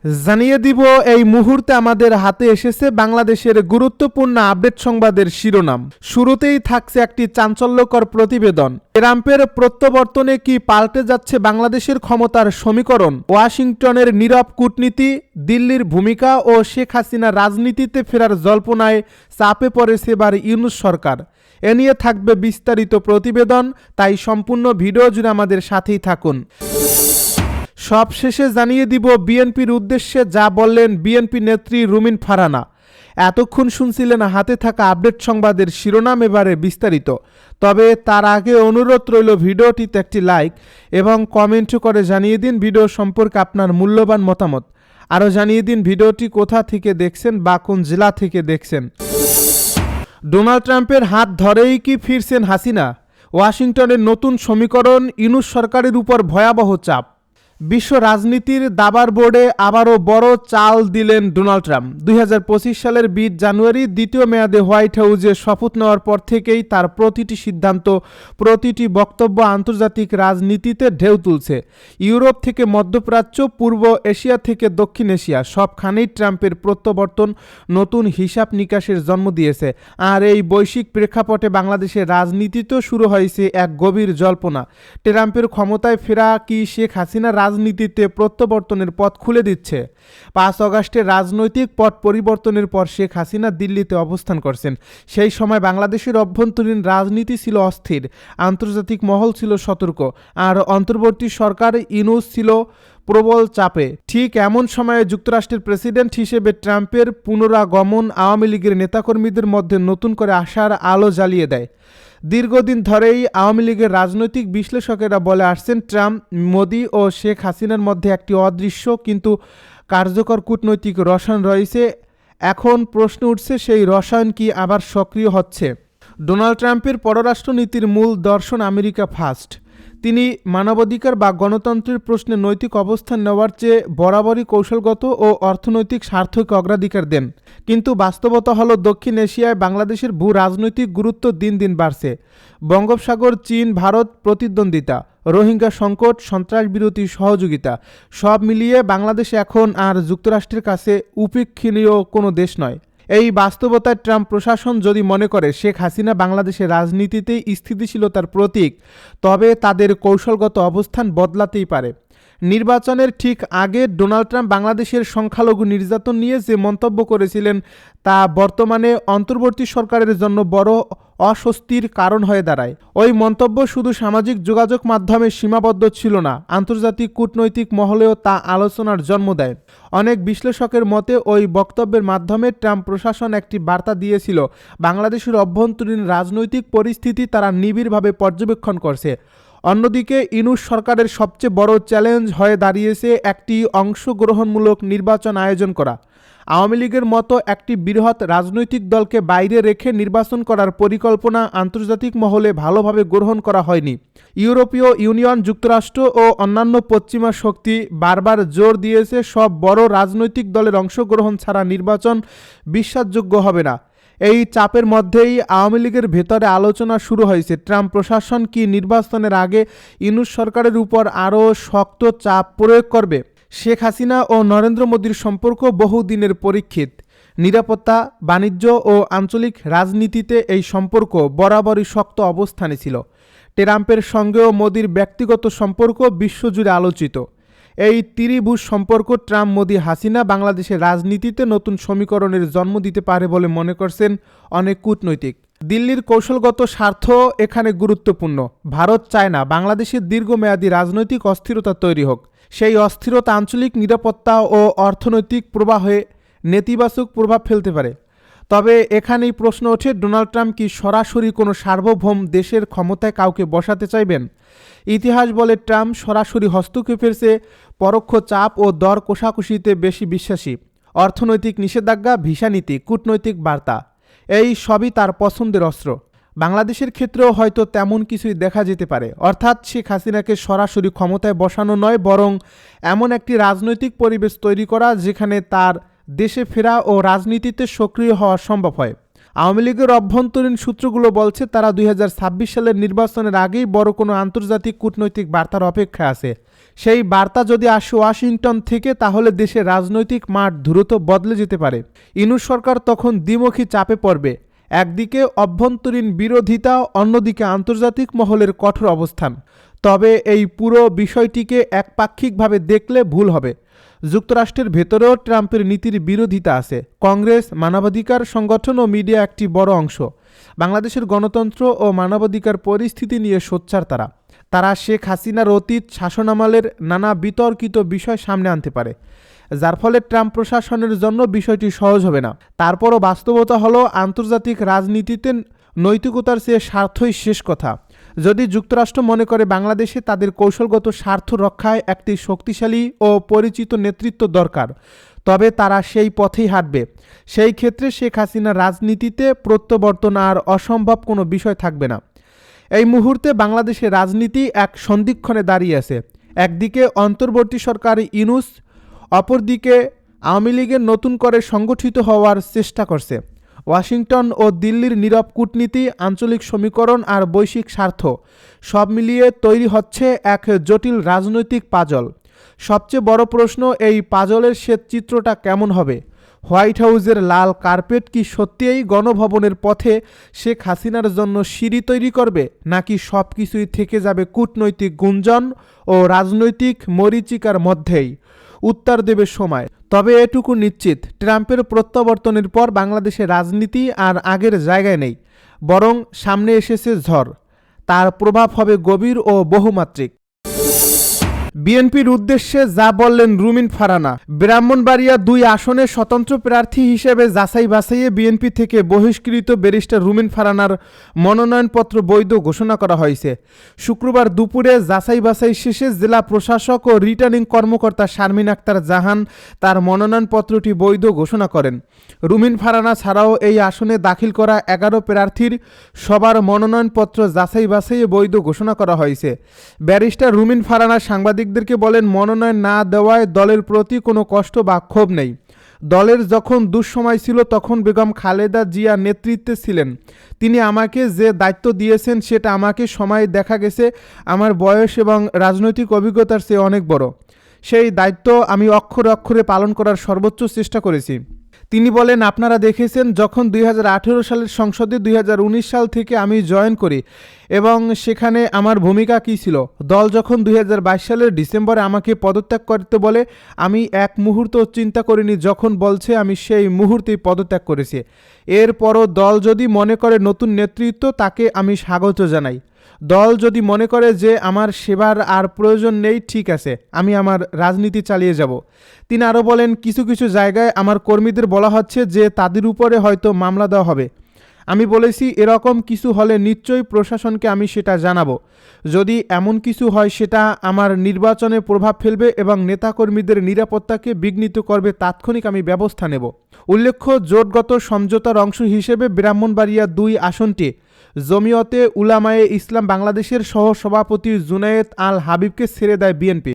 জানিয়ে দিব এই মুহূর্তে আমাদের হাতে এসেছে বাংলাদেশের গুরুত্বপূর্ণ আপডেট সংবাদের শিরোনাম। শুরুতেই থাকছে একটি চাঞ্চল্যকর প্রতিবেদন। ট্রাম্পের প্রত্যাবর্তনে কি পাল্টে যাচ্ছে বাংলাদেশের ক্ষমতার সমীকরণ? ওয়াশিংটনের নীরব কূটনীতি, দিল্লির ভূমিকা ও শেখ হাসিনা রাজনীতিতে ফেরার জল্পনায় চাপে পড়েছে এবার ইউনূস সরকার। এ নিয়ে থাকবে বিস্তারিত প্রতিবেদন, তাই সম্পূর্ণ ভিডিও জুড়ে আমাদের সাথেই থাকুন। সবশেষে জানিয়ে দিব বিএনপির উদ্দেশ্যে যা বললেন বিএনপি নেত্রী রুমিন ফারহানা। এতক্ষণ শুনছিলেন হাতে থাকা আপডেট সংবাদের শিরোনাম, এবারে বিস্তারিত। তবে তার আগে অনুরোধ রইল ভিডিওটিতে একটি লাইক এবং কমেন্ট করে জানিয়ে দিন ভিডিও সম্পর্কে আপনার মূল্যবান মতামত। আরও জানিয়ে দিন ভিডিওটি কোথা থেকে দেখছেন বা কোন জেলা থেকে দেখছেন। ডোনাল্ড ট্রাম্পের হাত ধরেই কি ফিরছেন হাসিনা? ওয়াশিংটনের নতুন সমীকরণ, ইউনূস সরকারের উপর ভয়াবহ চাপ। বিশ্ব রাজনীতির দাবার বোর্ডে আবারও বড় চাল দিলেন ডোনাল্ড ট্রাম্প। 2025 সালের 20 জানুয়ারি দ্বিতীয় মেয়াদে হোয়াইট হাউসে শপথ নেওয়ার পর থেকেই তার প্রতিটি সিদ্ধান্ত, প্রতিটি বক্তব্য আন্তর্জাতিক রাজনীতিতে ঢেউ তুলছে। ইউরোপ থেকে মধ্যপ্রাচ্য, পূর্ব এশিয়া থেকে দক্ষিণ এশিয়া, সবখানেই ট্রাম্পের প্রত্যাবর্তন নতুন হিসাব নিকাশের জন্ম দিয়েছে। আর এই বৈশ্বিক প্রেক্ষাপটে বাংলাদেশের রাজনীতিতেও শুরু হয়েছে এক গভীর জল্পনা। ট্রাম্পের ক্ষমতায় ফেরা কি শেখ হাসিনা রাজনীতিতে প্রত্যাবর্তনের পথ খুলে দিচ্ছে? 5 আগস্টের রাজনৈতিক পট পরিবর্তনের পর শেখ হাসিনা দিল্লিতে অবস্থান করছেন। সেই সময় বাংলাদেশের অভ্যন্তরীণ রাজনীতি ছিল অস্থির, আন্তর্জাতিক মহল ছিল সতর্ক, আর অন্তর্বর্তী সরকার ইউনূস ছিল প্রবল চাপে। ঠিক এমন সময়ে যুক্তরাষ্ট্রের প্রেসিডেন্ট হিসেবে ট্রাম্পের পুনরাগমন আওয়ামী লীগের নেতাকর্মীদের মধ্যে নতুন করে আশার আলো জ্বালিয়ে দেয়। দীর্ঘদিন ধরেই আওয়ামী লীগের রাজনৈতিক বিশ্লেষকেরা বলে আসছেন, ট্রাম্প, মোদি ও শেখ হাসিনার মধ্যে একটি অদৃশ্য কিন্তু কার্যকর কূটনৈতিক রসায়ন রয়েছে। এখন প্রশ্ন উঠছে, সেই রসায়ন কি আবার সক্রিয় হচ্ছে? ডোনাল্ড ট্রাম্পের পররাষ্ট্রনীতির মূল দর্শন আমেরিকা ফার্স্ট। তিনি মানবাধিকার বা গণতন্ত্রের প্রশ্নে নৈতিক অবস্থান নেওয়ার চেয়ে বরাবরই কৌশলগত ও অর্থনৈতিক স্বার্থকে অগ্রাধিকার দেন। কিন্তু বাস্তবতা হলো দক্ষিণ এশিয়ায় বাংলাদেশের ভূ রাজনৈতিক গুরুত্ব দিন দিন বাড়ছে। বঙ্গোপসাগর, চীন ভারত প্রতিদ্বন্দ্বিতা, রোহিঙ্গা সংকট, সন্ত্রাসবিরোধী সহযোগিতা, সব মিলিয়ে বাংলাদেশ এখন আর যুক্তরাষ্ট্রের কাছে উপেক্ষণীয় কোনো দেশ নয়। এই বাস্তবতায় ট্রাম্প প্রশাসন যদি মনে করে শেখ হাসিনা বাংলাদেশের রাজনীতিতে স্থিতিশীলতার প্রতীক, তবে তাদের কৌশলগত অবস্থান বদলাতেই পারে। নির্বাচনের ঠিক আগে ডোনাল্ড ট্রাম্প বাংলাদেশের সংখ্যালঘু নির্যাতন নিয়ে যে মন্তব্য করেছিলেন, তা বর্তমানে অন্তর্বর্তী সরকারের জন্য বড় অস্বস্তির কারণ হয়ে দাঁড়ায়। ওই মন্তব্য শুধু সামাজিক যোগাযোগ মাধ্যমে সীমাবদ্ধ ছিল না, আন্তর্জাতিক কূটনৈতিক মহলেও তা আলোচনার জন্ম দেয়। অনেক বিশ্লেষকের মতে ওই বক্তব্যের মাধ্যমে ট্রাম্প প্রশাসন একটি বার্তা দিয়েছিল, বাংলাদেশের অভ্যন্তরীণ রাজনৈতিক পরিস্থিতি তারা নিবিড়ভাবে পর্যবেক্ষণ করছে। অন্যদিকে ইউনূস সরকারের সবচেয়ে বড় চ্যালেঞ্জ হয়ে দাঁড়িয়েছে একটি অংশগ্রহণমূলক নির্বাচন আয়োজন করা। আওয়ামী লীগের মতো একটি বৃহৎ রাজনৈতিক দলকে বাইরে রেখে নির্বাচন করার পরিকল্পনা আন্তর্জাতিক মহলে ভালোভাবে গ্রহণ করা হয়নি। ইউরোপীয় ইউনিয়ন, যুক্তরাষ্ট্র ও অন্যান্য পশ্চিমা শক্তি বারবার জোর দিয়েছে, সব বড় রাজনৈতিক দলের অংশগ্রহণ ছাড়া নির্বাচন বিশ্বাসযোগ্য হবে না। এই চাপের মধ্যেই আওয়ামী লীগের ভেতরে আলোচনা শুরু হয়েছে, ট্রাম্প প্রশাসন কি নির্বাচনের আগে ইউনূস সরকারের উপর আরও শক্ত চাপ প্রয়োগ করবে? শেখ হাসিনা ও নরেন্দ্র মোদীর সম্পর্ক বহুদিনের পরীক্ষিত। নিরাপত্তা, বাণিজ্য ও আঞ্চলিক রাজনীতিতে এই সম্পর্ক বরাবরই শক্ত অবস্থানে ছিল। ট্রাম্পের সঙ্গেও মোদীর ব্যক্তিগত সম্পর্ক বিশ্বজুড়ে আলোচিত। এই ত্রিভুজ সম্পর্ক ট্রাম্প, মোদি, হাসিনা বাংলাদেশের রাজনীতিতে নতুন সমীকরণের জন্ম দিতে পারে বলে মনে করছেন অনেক কূটনৈতিক। দিল্লির কৌশলগত স্বার্থ এখানে গুরুত্বপূর্ণ। ভারত চায় না বাংলাদেশের দীর্ঘমেয়াদী রাজনৈতিক অস্থিরতা তৈরি হোক। সেই অস্থিরতা আঞ্চলিক নিরাপত্তা ও অর্থনৈতিক প্রবাহে নেতিবাচক প্রভাব ফেলতে পারে। তবে এখানেই প্রশ্ন ওঠে, ডোনাল্ড ট্রাম্প কি সরাসরি কোনো সার্বভৌম দেশের ক্ষমতায় কাউকে বসাতে চাইবেন? ইতিহাস বলে ট্রাম্প সরাসরি হস্তক্ষেপের চেয়ে পরোক্ষ চাপ ও দর কষাকষিতে বেশি বিশ্বাসী। অর্থনৈতিক নিষেধাজ্ঞা, ভিসা নীতি, কূটনৈতিক বার্তা, এই সবই তার পছন্দের অস্ত্র। বাংলাদেশের ক্ষেত্রেও হয়তো তেমন কিছুই দেখা যেতে পারে, অর্থাৎ শেখ হাসিনাকে সরাসরি ক্ষমতায় বসানো নয়, বরং এমন একটি রাজনৈতিক পরিবেশ তৈরি করা যেখানে তার দেশে ফেরা ও রাজনীতিতে সক্রিয় হওয়া সম্ভব হয়। আওয়ামী লীগের অভ্যন্তরীণ সূত্রগুলো বলছে, তারা 2026 সালের নির্বাচনের আগেই বড় কোনো আন্তর্জাতিক কূটনৈতিক বার্তার অপেক্ষায় আছে। সেই বার্তা যদি আসে ওয়াশিংটন থেকে, তাহলে দেশের রাজনৈতিক মাঠ দ্রুত বদলে যেতে পারে। ইনুস সরকার তখন দ্বিমুখী চাপে পড়বে। একদিকে অভ্যন্তরীণ বিরোধিতা, অন্যদিকে আন্তর্জাতিক মহলের কঠোর অবস্থান। তবে এই পুরো বিষয়টিকে একপাক্ষিকভাবে দেখলে ভুল হবে। যুক্তরাষ্ট্রের ভেতরেও ট্রাম্পের নীতির বিরোধিতা আছে। কংগ্রেস, মানবাধিকার সংগঠন ও মিডিয়া একটি বড় অংশ। বাংলাদেশের গণতন্ত্র ও মানবাধিকার পরিস্থিতি নিয়ে সোচ্চার তারা শেখ হাসিনার অতীত শাসনামলের নানা বিতর্কিত বিষয় সামনে আনতে পারে, যার ফলে ট্রাম্প প্রশাসনের জন্য বিষয়টি সহজ হবে না। তারপরও বাস্তবতা হলো, আন্তর্জাতিক রাজনীতিতে নৈতিকতার চেয়ে স্বার্থই শেষ কথা। যদি যুক্তরাষ্ট্র মনে করে বাংলাদেশে তাদের কৌশলগত স্বার্থ রক্ষায় একটি শক্তিশালী ও পরিচিত নেতৃত্ব দরকার, তবে তারা সেই পথেই হাঁটবে। সেই ক্ষেত্রে শেখ হাসিনার রাজনীতিতে প্রত্যাবর্তন আর অসম্ভব কোনো বিষয় থাকবে না। এই মুহূর্তে বাংলাদেশের রাজনীতি এক সন্ধিক্ষণে দাঁড়িয়ে আছে। একদিকে অন্তর্বর্তী সরকার ইনুস, অপরদিকে আওয়ামী লীগের নতুন করে সংগঠিত হওয়ার চেষ্টা করছে। ওয়াশিংটন ও দিল্লির নীরব কূটনীতি, আঞ্চলিক সমীকরণ আর বৈশ্বিক স্বার্থ সব মিলিয়ে তৈরি হচ্ছে এক জটিল রাজনৈতিক পাজল। সবচেয়ে বড় প্রশ্ন, এই পাজলের চিত্রটা কেমন হবে? হোয়াইট হাউসের লাল কার্পেট কি সত্যিই গণভবনের পথে শেখ হাসিনার জন্য সিঁড়ি তৈরি করবে, নাকি সব কিছুই থেকে যাবে কূটনৈতিক গুঞ্জন ও রাজনৈতিক মরীচিকার মধ্যেই? উত্তর দেবে সময়। তবে এটুকু নিশ্চিত, ট্রাম্পের প্রত্যাবর্তনের পর বাংলাদেশের রাজনীতি আর আগের জায়গায় নেই, বরং সামনে এসেছে ঝড়। তার প্রভাব হবে গভীর ও বহুমাত্রিক। বিএনপির উদ্দেশ্যে যা বললেন রুমিন ফারহানা। ব্রাহ্মণবাড়িয়া 2 আসনে স্বতন্ত্র প্রার্থী হিসেবে যাচাই বাছাইয়ে বিএনপি থেকে বহিষ্কৃত ব্যারিস্টার রুমিন ফারহানার মনোনয়নপত্র বৈধ ঘোষণা করা হয়েছে। শুক্রবার দুপুরে যাচাই বাছাই শেষে জেলা প্রশাসক ও রিটার্নিং কর্মকর্তা শারমিন আক্তার জাহান তার মনোনয়নপত্রটি বৈধ ঘোষণা করেন। রুমিন ফারহানা ছাড়াও এই আসনে দাখিল করা 11 প্রার্থীর সবার মনোনয়নপত্র যাচাই বাছাইয়ে বৈধ ঘোষণা করা হয়েছে। ব্যারিস্টার রুমিন ফারহানা সাংবাদিকদেরকে বলেন, মনোনয়ন না দেওয়ায় দলের প্রতি কোনো কষ্ট বা ক্ষোভ নেই। দলের যখন দুঃসময় ছিল তখন বেগম খালেদা জিয়া নেতৃত্বে ছিলেন। তিনি আমাকে যে দায়িত্ব দিয়েছেন সেটা আমাকে সময় দেখা গেছে আমার বয়স এবং রাজনৈতিক অভিজ্ঞতার চেয়ে অনেক বড়। সেই দায়িত্ব আমি অক্ষরে অক্ষরে পালন করার সর্বোচ্চ চেষ্টা করেছি। তিনি বলেন, আপনারা দেখেছেন যখন 2018 সালের সংসদে 2019 সাল থেকে আমি জয়েন করি এবং সেখানে আমার ভূমিকা কী ছিল। দল যখন 2022 সালের ডিসেম্বরে আমাকে পদত্যাগ করতে বলে, আমি এক মুহূর্ত চিন্তা করিনি। যখন বলছে আমি সেই মুহূর্তেই পদত্যাগ করেছি। এরপরও দল যদি মনে করে নতুন নেতৃত্ব, তাকে আমি স্বাগত জানাই। দল যদি মনে করে যে আমার সেবার আর প্রয়োজন নেই, ঠিক আছে, আমি আমার রাজনীতি চালিয়ে যাব। তিনি আরও বলেন, কিছু কিছু জায়গায় আমার কর্মীদের বলা হচ্ছে যে তাদের উপরে হয়তো মামলা দেওয়া হবে। আমি বলেছি, এরকম কিছু হলে নিশ্চয়ই প্রশাসনকে আমি সেটা জানাবো। যদি এমন কিছু হয় সেটা আমার নির্বাচনে প্রভাব ফেলবে এবং নেতাকর্মীদের নিরাপত্তাকে বিঘ্নিত করবে, তাৎক্ষণিক আমি ব্যবস্থা নেব। উল্লেখ্য, জোটগত সমঝোতার অংশ হিসেবে ব্রাহ্মণবাড়িয়া 2 আসনটি জমিয়তে উলামায়ে ইসলাম বাংলাদেশের সহ সভাপতি জুনায়েদ আল হাবিবকে ছেড়ে দেয় বিএনপি।